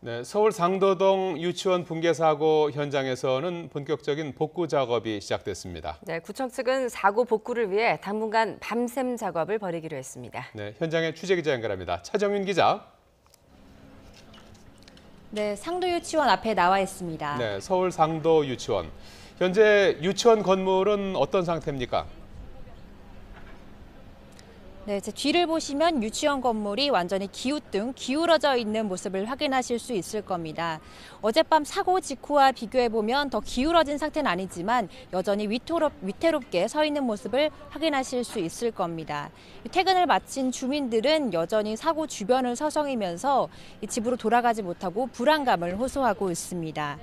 네, 서울 상도동 유치원 붕괴 사고 현장에서는 본격적인 복구 작업이 시작됐습니다. 네, 구청 측은 사고 복구를 위해 당분간 밤샘 작업을 벌이기로 했습니다. 네, 현장에 취재기자 연결합니다. 차정윤 기자. 네, 상도 유치원 앞에 나와 있습니다. 네, 서울 상도 유치원. 현재 유치원 건물은 어떤 상태입니까? 네, 제 뒤를 보시면 유치원 건물이 완전히 기울어져 있는 모습을 확인하실 수 있을 겁니다. 어젯밤 사고 직후와 비교해보면 더 기울어진 상태는 아니지만 여전히 위태롭게 서 있는 모습을 확인하실 수 있을 겁니다. 퇴근을 마친 주민들은 여전히 사고 주변을 서성이면서 집으로 돌아가지 못하고 불안감을 호소하고 있습니다.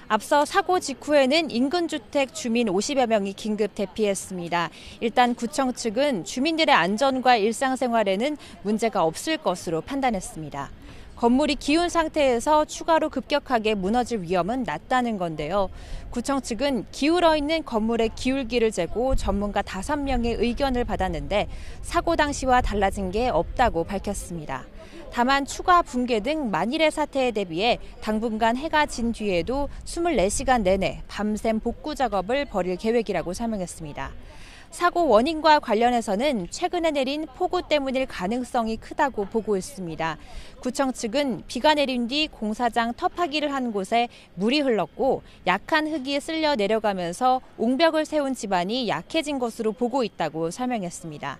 앞서 사고 직후에는 인근 주택 주민 50여 명이 긴급 대피했습니다. 일단 구청 측은 주민들의 안전과 일상생활에는 문제가 없을 것으로 판단했습니다. 건물이 기운 상태에서 추가로 급격하게 무너질 위험은 낮다는 건데요. 구청 측은 기울어 있는 건물의 기울기를 재고 전문가 5명의 의견을 받았는데 사고 당시와 달라진 게 없다고 밝혔습니다. 다만 추가 붕괴 등 만일의 사태에 대비해 당분간 해가 진 뒤에도 24시간 내내 밤샘 복구 작업을 벌일 계획이라고 설명했습니다. 사고 원인과 관련해서는 최근에 내린 폭우 때문일 가능성이 크다고 보고 있습니다. 구청 측은 비가 내린 뒤 공사장 터파기를 한 곳에 물이 흘렀고 약한 흙이 쓸려 내려가면서 옹벽을 세운 집안이 약해진 것으로 보고 있다고 설명했습니다.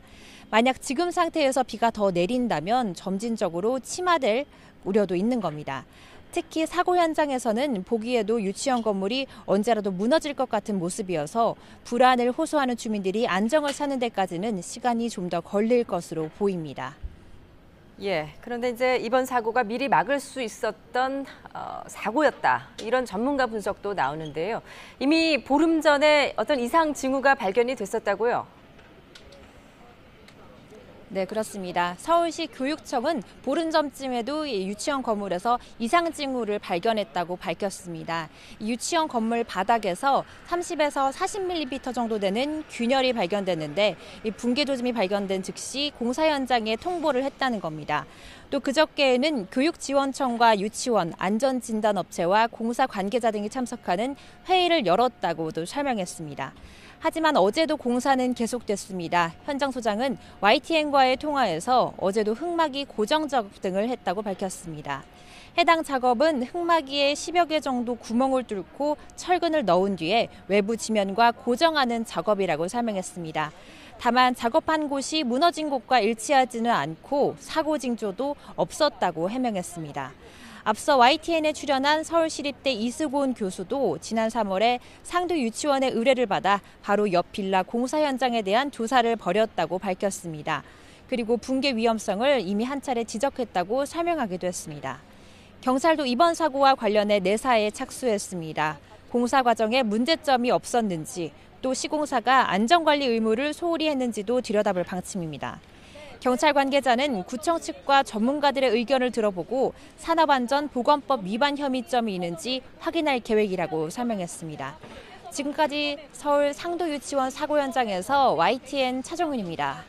만약 지금 상태에서 비가 더 내린다면 점진적으로 침하될 우려도 있는 겁니다. 특히 사고 현장에서는 보기에도 유치원 건물이 언제라도 무너질 것 같은 모습이어서 불안을 호소하는 주민들이 안정을 찾는 데까지는 시간이 좀 더 걸릴 것으로 보입니다. 예, 그런데 이제 이번 사고가 미리 막을 수 있었던 사고였다. 이런 전문가 분석도 나오는데요. 이미 보름 전에 어떤 이상 징후가 발견이 됐었다고요? 네, 그렇습니다. 서울시 교육청은 보름 전쯤에도 유치원 건물에서 이상 징후를 발견했다고 밝혔습니다. 유치원 건물 바닥에서 30에서 40mm 정도 되는 균열이 발견됐는데 이 붕괴 조짐이 발견된 즉시 공사 현장에 통보를 했다는 겁니다. 또 그저께에는 교육지원청과 유치원, 안전진단업체와 공사 관계자 등이 참석하는 회의를 열었다고도 설명했습니다. 하지만 어제도 공사는 계속됐습니다. 현장 소장은 YTN과의 통화에서 어제도 흙막이 고정 작업 등을 했다고 밝혔습니다. 해당 작업은 흙막이에 10여 개 정도 구멍을 뚫고 철근을 넣은 뒤에 외부 지면과 고정하는 작업이라고 설명했습니다. 다만 작업한 곳이 무너진 곳과 일치하지는 않고 사고 징조도 없었다고 해명했습니다. 앞서 YTN에 출연한 서울시립대 이수곤 교수도 지난 3월에 상도 유치원의 의뢰를 받아 바로 옆 빌라 공사 현장에 대한 조사를 벌였다고 밝혔습니다. 그리고 붕괴 위험성을 이미 한 차례 지적했다고 설명하기도 했습니다. 경찰도 이번 사고와 관련해 내사에 착수했습니다. 공사 과정에 문제점이 없었는지 또 시공사가 안전관리 의무를 소홀히 했는지도 들여다볼 방침입니다. 경찰 관계자는 구청 측과 전문가들의 의견을 들어보고 산업안전보건법 위반 혐의점이 있는지 확인할 계획이라고 설명했습니다. 지금까지 서울 상도 유치원 사고 현장에서 YTN 차정은입니다.